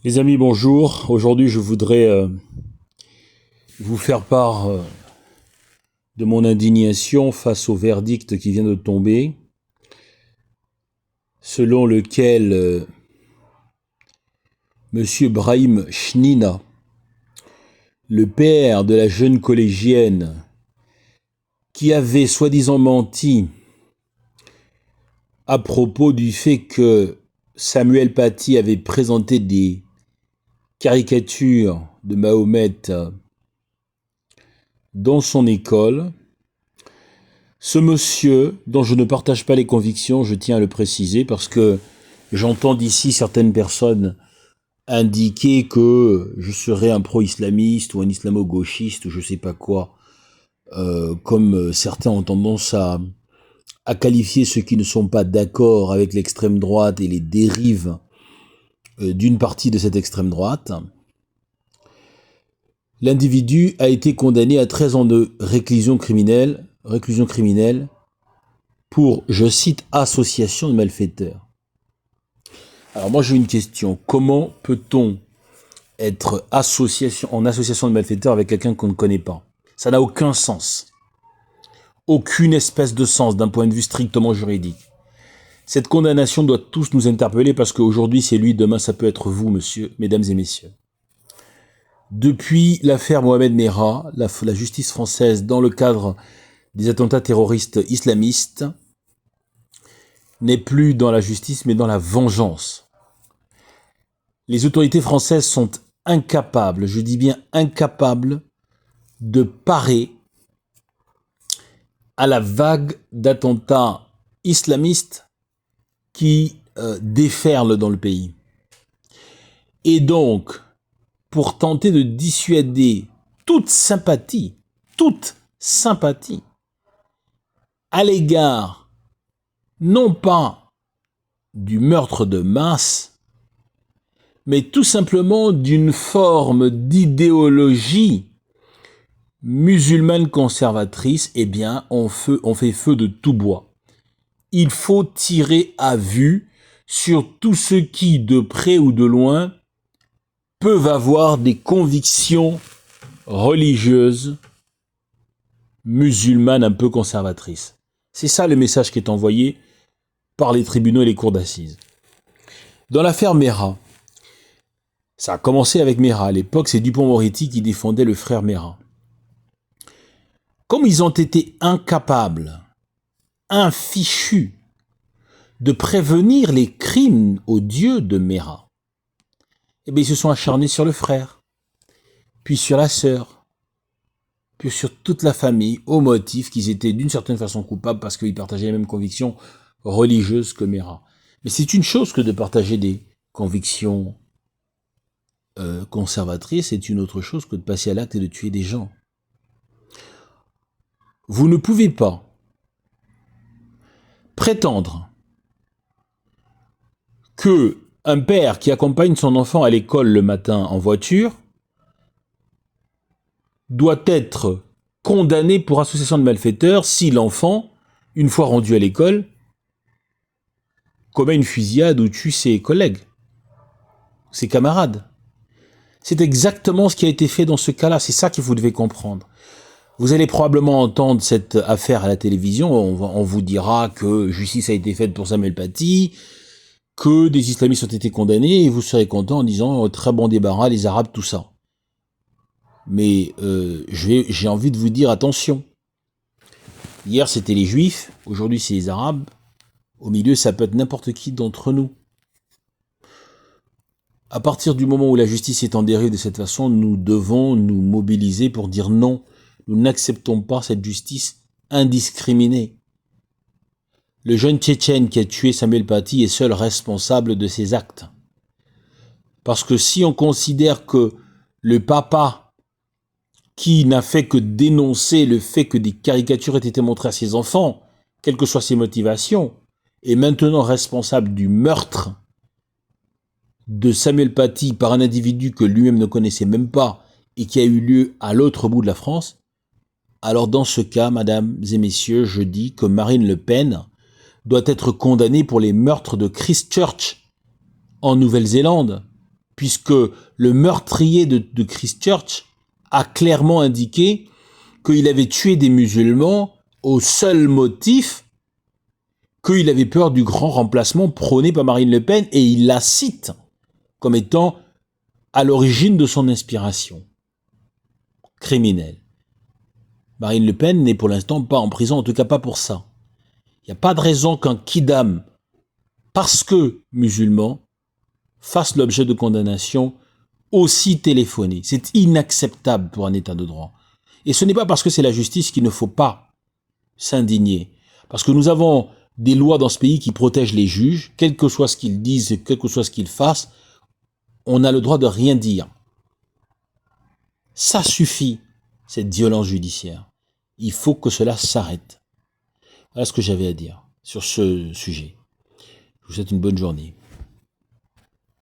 Les amis, bonjour. Aujourd'hui, je voudrais vous faire part de mon indignation face au verdict qui vient de tomber, selon lequel Monsieur Brahim Chnina, le père de la jeune collégienne qui avait soi-disant menti à propos du fait que Samuel Paty avait présenté des caricatures de Mahomet dans son école. Ce monsieur, dont je ne partage pas les convictions, je tiens à le préciser, parce que j'entends d'ici certaines personnes indiquer que je serais un pro-islamiste ou un islamo-gauchiste ou je sais pas quoi, comme certains ont tendance à qualifier ceux qui ne sont pas d'accord avec l'extrême droite et les dérives d'une partie de cette extrême droite. L'individu a été condamné à 13 ans de réclusion criminelle pour, je cite, association de malfaiteurs. Alors moi j'ai une question, comment peut-on être en association de malfaiteurs avec quelqu'un qu'on ne connaît pas? Ça n'a aucun sens. Aucune espèce de sens d'un point de vue strictement juridique. Cette condamnation doit tous nous interpeller parce qu'aujourd'hui c'est lui, demain ça peut être vous, mesdames et messieurs. Depuis l'affaire Mohamed Merah, la justice française, dans le cadre des attentats terroristes islamistes, n'est plus dans la justice mais dans la vengeance. Les autorités françaises sont incapables, je dis bien incapables, de parer à la vague d'attentats islamistes qui déferlent dans le pays. Et donc, pour tenter de dissuader toute sympathie à l'égard, non pas du meurtre de masse, mais tout simplement d'une forme d'idéologie musulmane conservatrice, eh bien, on fait feu de tout bois. Il faut tirer à vue sur tous ceux qui, de près ou de loin, peuvent avoir des convictions religieuses musulmanes un peu conservatrices. C'est ça le message qui est envoyé par les tribunaux et les cours d'assises. Dans l'affaire Merah, ça a commencé avec Merah. À l'époque, c'est Dupond-Moretti qui défendait le frère Merah. Comme ils ont été incapables, infichus, de prévenir les crimes odieux de Merah, eh bien, ils se sont acharnés sur le frère, puis sur la sœur, puis sur toute la famille, au motif qu'ils étaient d'une certaine façon coupables parce qu'ils partageaient les mêmes convictions religieuses que Merah. Mais c'est une chose que de partager des convictions conservatrices, c'est une autre chose que de passer à l'acte et de tuer des gens. Vous ne pouvez pas prétendre que un père qui accompagne son enfant à l'école le matin en voiture doit être condamné pour association de malfaiteurs si l'enfant, une fois rendu à l'école, commet une fusillade ou tue ses collègues, ses camarades. C'est exactement ce qui a été fait dans ce cas-là, c'est ça que vous devez comprendre. Vous allez probablement entendre cette affaire à la télévision, on vous dira que justice a été faite pour Samuel Paty, que des islamistes ont été condamnés, et vous serez content en disant très bon débarras, les Arabes, tout ça. Mais j'ai envie de vous dire attention. Hier c'était les Juifs, aujourd'hui c'est les Arabes, au milieu ça peut être n'importe qui d'entre nous. À partir du moment où la justice est en dérive de cette façon, nous devons nous mobiliser pour dire non. Nous n'acceptons pas cette justice indiscriminée. Le jeune Tchétchène qui a tué Samuel Paty est seul responsable de ses actes. Parce que si on considère que le papa qui n'a fait que dénoncer le fait que des caricatures aient été montrées à ses enfants, quelles que soient ses motivations, est maintenant responsable du meurtre de Samuel Paty par un individu que lui-même ne connaissait même pas et qui a eu lieu à l'autre bout de la France, alors dans ce cas, mesdames et messieurs, je dis que Marine Le Pen doit être condamnée pour les meurtres de Christchurch en Nouvelle-Zélande, puisque le meurtrier de Christchurch a clairement indiqué qu'il avait tué des musulmans au seul motif qu'il avait peur du grand remplacement prôné par Marine Le Pen, et il la cite comme étant à l'origine de son inspiration criminelle. Marine Le Pen n'est pour l'instant pas en prison, en tout cas pas pour ça. Il n'y a pas de raison qu'un kidam, parce que musulman, fasse l'objet de condamnation aussi téléphonée. C'est inacceptable pour un État de droit. Et ce n'est pas parce que c'est la justice qu'il ne faut pas s'indigner. Parce que nous avons des lois dans ce pays qui protègent les juges, quel que soit ce qu'ils disent, quel que soit ce qu'ils fassent, on a le droit de rien dire. Ça suffit, cette violence judiciaire. Il faut que cela s'arrête. Voilà ce que j'avais à dire sur ce sujet. Je vous souhaite une bonne journée.